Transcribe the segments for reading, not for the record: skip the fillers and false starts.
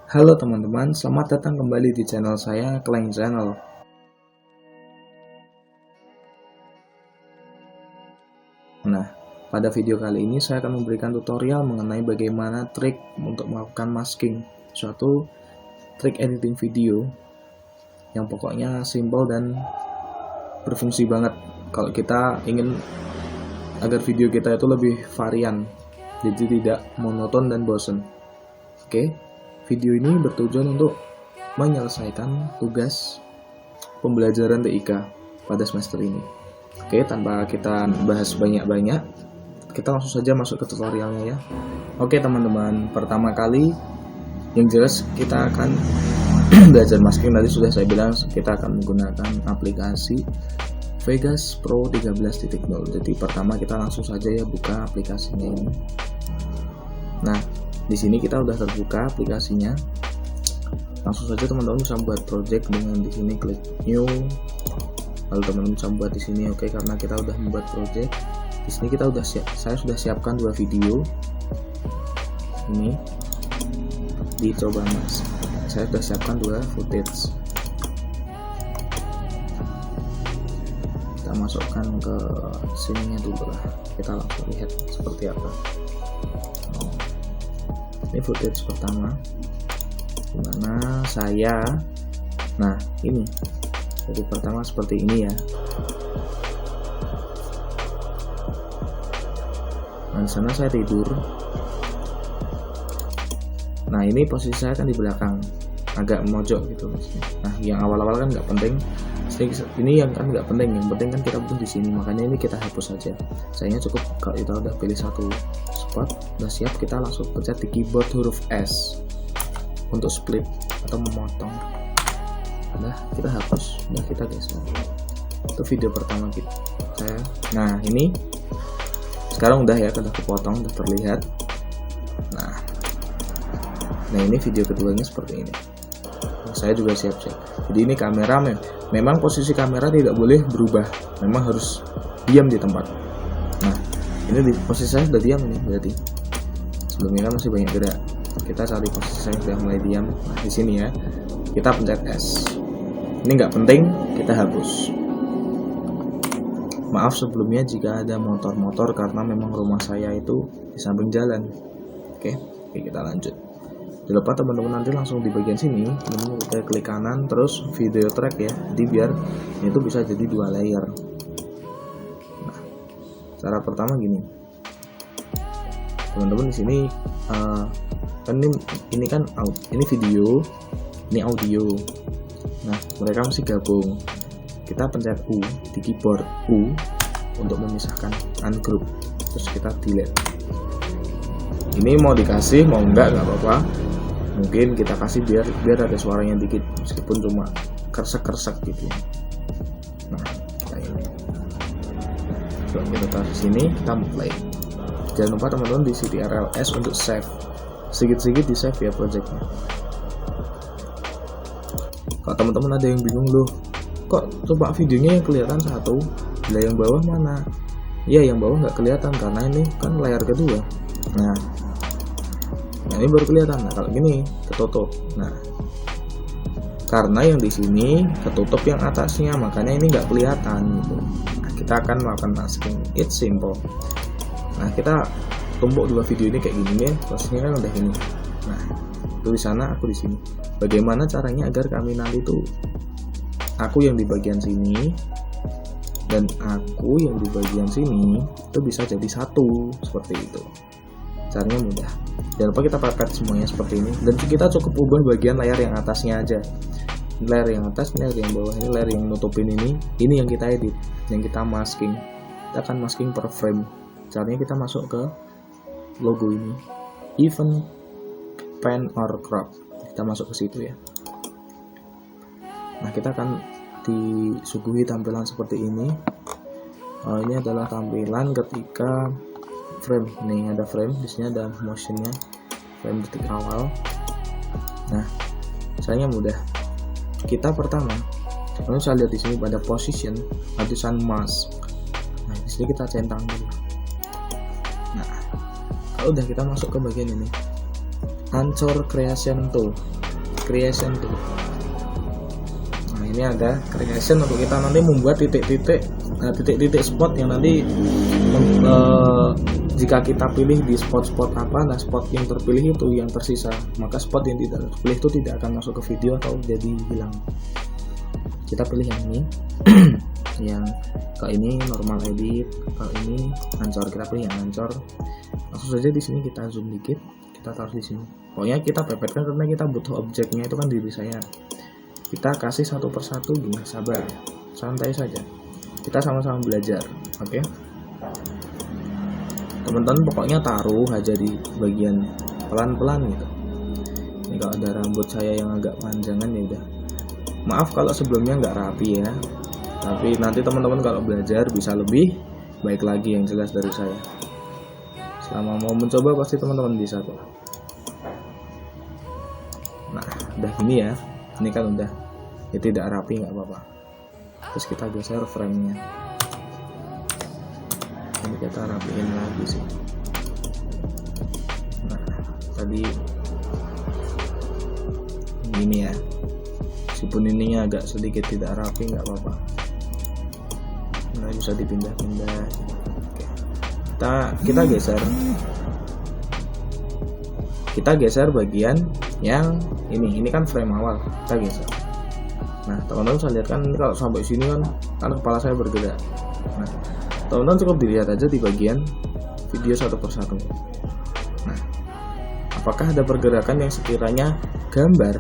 Halo teman-teman, selamat datang kembali di channel saya, Kleng Channel. Nah, pada video kali ini saya akan memberikan tutorial mengenai bagaimana trik untuk melakukan masking, suatu trik editing video yang pokoknya simple dan berfungsi banget kalau kita ingin agar video kita itu lebih varian, jadi tidak monoton dan bosen. Oke, video ini bertujuan untuk menyelesaikan tugas pembelajaran TIK pada semester ini. Oke, tanpa kita bahas banyak-banyak, kita langsung saja masuk ke tutorialnya ya. Oke teman-teman, pertama kali yang jelas kita akan belajar masking. Tadi sudah saya bilang kita akan menggunakan aplikasi Vegas Pro 13.0. Jadi pertama kita langsung saja ya buka aplikasinya ini. Nah, di sini kita udah terbuka aplikasinya. Langsung saja teman-teman bisa buat project dengan di sini klik new. Lalu teman-teman bisa buat di sini, oke, karena kita udah membuat project. Di sini kita udah saya sudah siapkan 2 video. Ini dicoba mas. Saya sudah siapkan 2 footage. Kita masukkan ke sininya dulu lah. Kita langsung lihat seperti apa. Ini footage pertama dimana saya, nah ini jadi pertama seperti ini ya. Nah di sana saya tidur. Nah ini posisi saya kan di belakang, agak mojok gitu maksudnya. Nah yang awal-awal kan nggak penting. Ini yang kan nggak penting, yang penting kan kita butuh di sini. Makanya ini kita hapus saja. Sayangnya cukup kalau kita udah pilih satu spot, udah siap, kita langsung pencet di keyboard huruf S untuk split atau memotong. Udah kita hapus, udah kita geser. Itu video pertama kita. Nah ini sekarang udah ya, udah kepotong, udah terlihat. Nah ini video keduanya seperti ini. Saya juga siap-siap. Jadi ini kamera memang posisi kamera tidak boleh berubah, memang harus diam di tempat. Nah ini di posisi saya sudah diam ini, berarti sebelumnya kan masih banyak gerak. Kita cari posisi saya sudah mulai diam. Nah di sini ya kita pencet S. Ini nggak penting, kita hapus. Maaf sebelumnya jika ada motor-motor karena memang rumah saya itu di samping jalan. Oke, kita lanjut. Jangan lupa teman-teman nanti langsung di bagian sini teman-teman kita klik kanan terus video track ya, jadi biar itu bisa jadi 2 layer. Nah, cara pertama gini teman-teman, di sini kan ini kan ini video, ini audio. Nah mereka mesti gabung. Kita pencet U di keyboard, U untuk memisahkan ungroup, terus kita delete. Ini mau dikasih mau enggak apa-apa. Mungkin kita kasih biar ada suaranya dikit meskipun cuma kersek-kersek gitu ya. Nah kayak ini. Coba kita taruh di sini, kita play. Jangan lupa teman-teman di Ctrl+S untuk save. Sedikit-sedikit di save ya projectnya. Kalau teman-teman ada yang bingung loh, kok coba videonya yang kelihatan satu, lah yang bawah mana? Ya yang bawah nggak kelihatan karena ini kan layar kedua. Nah ini baru kelihatan. Nah kalau gini ketutup. Nah karena yang di sini ketutup yang atasnya, makanya ini nggak kelihatan gitu. Nah, kita akan melakukan masking. It's simple. Nah kita tumpuk 2 video ini kayak gini ya, posisinya kan udah ini. Nah itu di sana, aku di sini. Bagaimana caranya agar kami nanti tuh aku yang di bagian sini dan aku yang di bagian sini itu bisa jadi satu seperti itu. Caranya mudah. Jangan lupa kita pakai semuanya seperti ini, dan kita cukup ubah bagian layar yang atasnya aja. Layar yang atas, layar yang bawah, ini layar yang nutupin ini yang kita edit, yang kita masking. Kita akan masking per frame. Caranya kita masuk ke logo ini, even pan or crop. Kita masuk ke situ ya. Nah kita akan disuguhi tampilan seperti ini. Ini adalah tampilan ketika frame. Nih ada frame, di sini ada motionnya, frame detik awal. Nah caranya mudah. Kita pertama, kalau saya lihat di sini pada position, ada tulisan mask. Nah di sini kita centang dulu. Nah kalau udah kita masuk ke bagian ini, Anchor Creation Tool. Nah, ini ada creation untuk kita nanti membuat titik-titik spot yang nanti jika kita pilih di spot-spot apa, nah spot yang terpilih itu yang tersisa, maka spot yang tidak terpilih itu tidak akan masuk ke video atau jadi hilang. Kita pilih yang ini yang ke ini normal edit, ke ini Anchor, kita pilih yang Anchor. Langsung saja di sini kita zoom dikit, kita taruh di sini. Pokoknya kita pepetkan karena kita butuh objeknya itu kan diri saya. Kita kasih satu persatu gini, sabar, santai saja. Kita sama-sama belajar, oke? Teman-teman pokoknya taruh aja di bagian pelan-pelan gitu. Ini kalau ada rambut saya yang agak panjangan ya udah. Maaf kalau sebelumnya nggak rapi ya. Tapi nanti teman-teman kalau belajar bisa lebih baik lagi, yang jelas dari saya. Selama mau mencoba pasti teman-teman bisa kok. Nah, udah gini ya. Ini kan udah ya, tidak rapi nggak apa-apa. Terus kita geser frame-nya. Ini kita rapiin lagi sih. Nah, tadi gini ya. Meskipun ininya agak sedikit tidak rapi nggak apa-apa. Nah, bisa dipindah-pindah. Kita geser. Kita geser bagian yang ini kan frame awal, kita geser. Nah, teman-teman bisa lihat kan ini kalau sampai sini kan kepala saya bergerak. Nah, teman-teman cukup dilihat aja di bagian video satu persatu. Nah, apakah ada pergerakan yang sekiranya gambar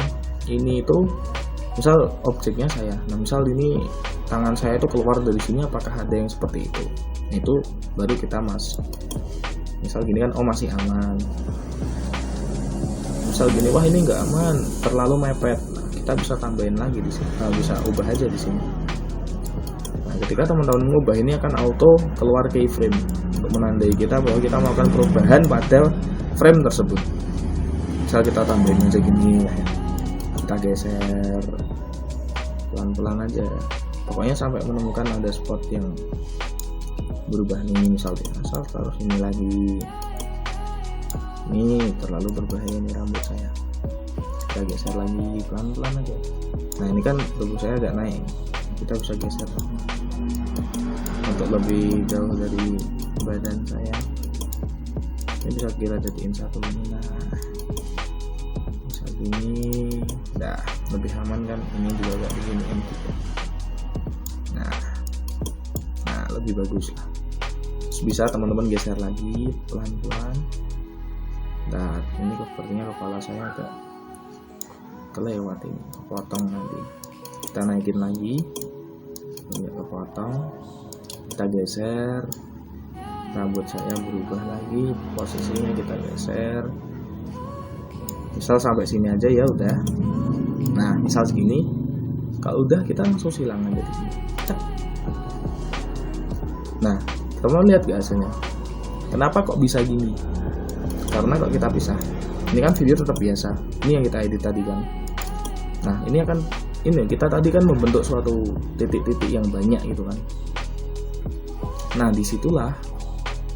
ini itu misal objeknya saya. Nah, misal ini tangan saya itu keluar dari sini, apakah ada yang seperti itu? Itu baru kita misal gini kan, oh masih aman. Misal gini, wah ini nggak aman, terlalu mepet. Nah, kita bisa tambahin lagi di sini, bisa ubah aja di sini. Nah, ketika teman-teman mengubah ini akan auto keluar keyframe untuk menandai kita bahwa kita melakukan perubahan pada frame tersebut. Misal kita tambahin aja gini, ya. Kita geser pelan-pelan aja. Pokoknya sampai menemukan ada spot yang berubah nih, misalnya asal taruh ini lagi. Ini terlalu berbahaya nih rambut saya. Kita geser lagi pelan-pelan aja. Nah, ini kan rambut saya agak naik. Kita bisa geser untuk lebih jauh dari badan saya. Ini bisa kita jadiin satu ini. Nah, saat ini udah lebih aman kan. Ini juga agak beginiin juga. Nah, lebih bagus lah. Terus bisa teman-teman geser lagi pelan-pelan. Nah, ini sepertinya kepala saya agak kelewat ini, kepotong nanti. Kita naikin lagi, agak kepotong. Kita geser, rambut saya berubah lagi, posisinya kita geser. Misal sampai sini aja ya udah. Nah, misal segini, kalau udah kita langsung silang aja di sini. Cek. Nah, teman-teman lihat gak hasilnya? Kenapa kok bisa gini? Karena kalau kita pisah, ini kan video tetap biasa. Ini yang kita edit tadi kan. Nah, ini kita tadi kan membentuk suatu titik-titik yang banyak gitu kan. Nah, disitulah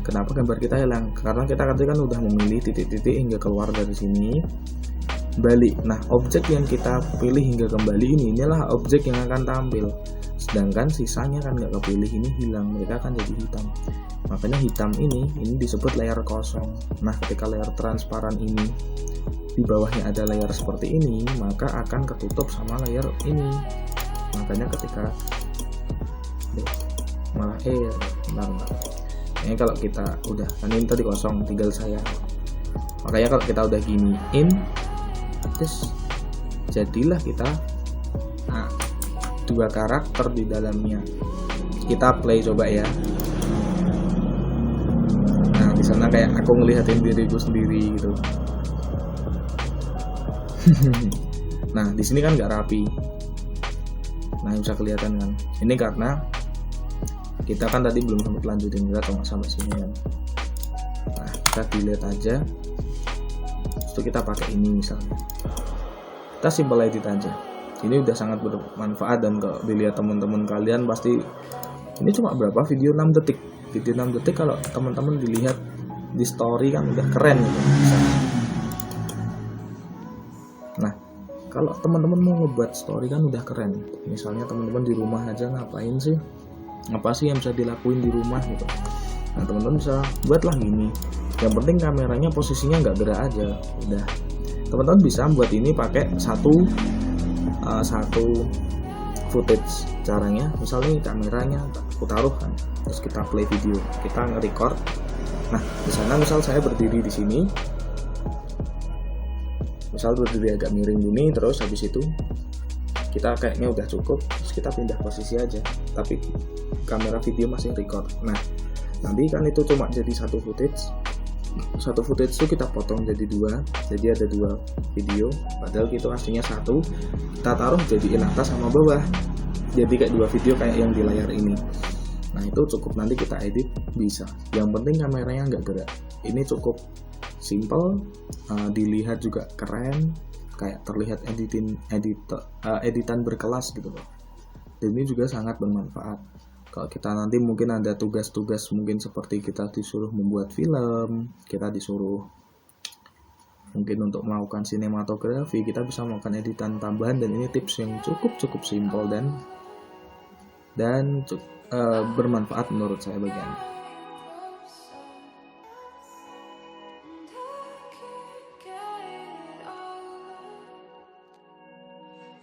kenapa gambar kita hilang. Karena kita tadi kan udah memilih titik-titik hingga keluar dari sini, balik. Nah, objek yang kita pilih hingga kembali inilah objek yang akan tampil. Sedangkan sisanya kan nggak kepilih, ini hilang, mereka akan jadi hitam. Makanya hitam ini disebut layer kosong. Nah, ketika layer transparan ini di bawahnya ada layer seperti ini, maka akan ketutup sama layer ini. Makanya ketika malah bentar. Ini kalau kita udah, kan ini tadi kosong, tinggal saya. Makanya kalau kita udah giniin, terus jadilah kita dua karakter di dalamnya. Kita play coba ya. Nah, di sana kayak aku ngelihatin diriku sendiri gitu. Nah, di sini kan nggak rapi. Nah, bisa kelihatan kan. Ini karena kita kan tadi belum sempat lanjutin, kita cuma sampai sini kan. Nah, kita delete aja. Terus kita pakai ini misalnya. Kita simple edit aja. Ini udah sangat bermanfaat, dan kalau dilihat teman-teman kalian pasti ini cuma berapa video 6 detik. Video 6 detik kalau teman-teman dilihat di story kan udah keren gitu. Kalau teman-teman mau ngebuat story kan udah keren. Misalnya teman-teman di rumah aja ngapain sih? Apa sih yang bisa dilakuin di rumah gitu. Nah teman-teman bisa buatlah gini. Yang penting kameranya posisinya nggak gerak aja. Udah. Teman-teman bisa buat ini pakai satu footage. Caranya misalnya kameranya aku taruh kan, terus kita play video, kita nge-record. Nah di sana misal saya berdiri di sini, misal berdiri agak miring gini, terus habis itu kita kayaknya udah cukup, terus kita pindah posisi aja, tapi kamera video masih record. Nah nanti kan itu cuma jadi satu footage itu kita potong jadi dua, jadi ada dua video, padahal itu aslinya satu, kita taruh jadiin atas sama bawah, jadi kayak dua video kayak yang di layar ini. Nah itu cukup, nanti kita edit bisa, yang penting kameranya nggak gerak. Ini cukup simple, dilihat juga keren, kayak terlihat editan berkelas gitu loh. Dan ini juga sangat bermanfaat kalau kita nanti mungkin ada tugas-tugas, mungkin seperti kita disuruh membuat film, kita disuruh mungkin untuk melakukan sinematografi, kita bisa melakukan editan tambahan. Dan ini tips yang cukup simple dan bermanfaat menurut saya bagi Anda.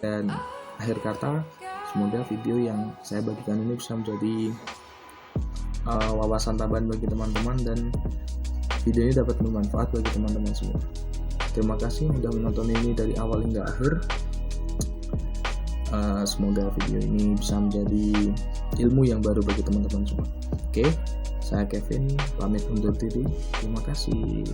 Dan akhir kata, semoga video yang saya bagikan ini bisa menjadi wawasan tambahan bagi teman-teman, dan video ini dapat bermanfaat bagi teman-teman semua. Terima kasih sudah menonton ini dari awal hingga akhir. Semoga video ini bisa menjadi ilmu yang baru bagi teman-teman semua. Oke, saya Kevin pamit undur diri. Terima kasih.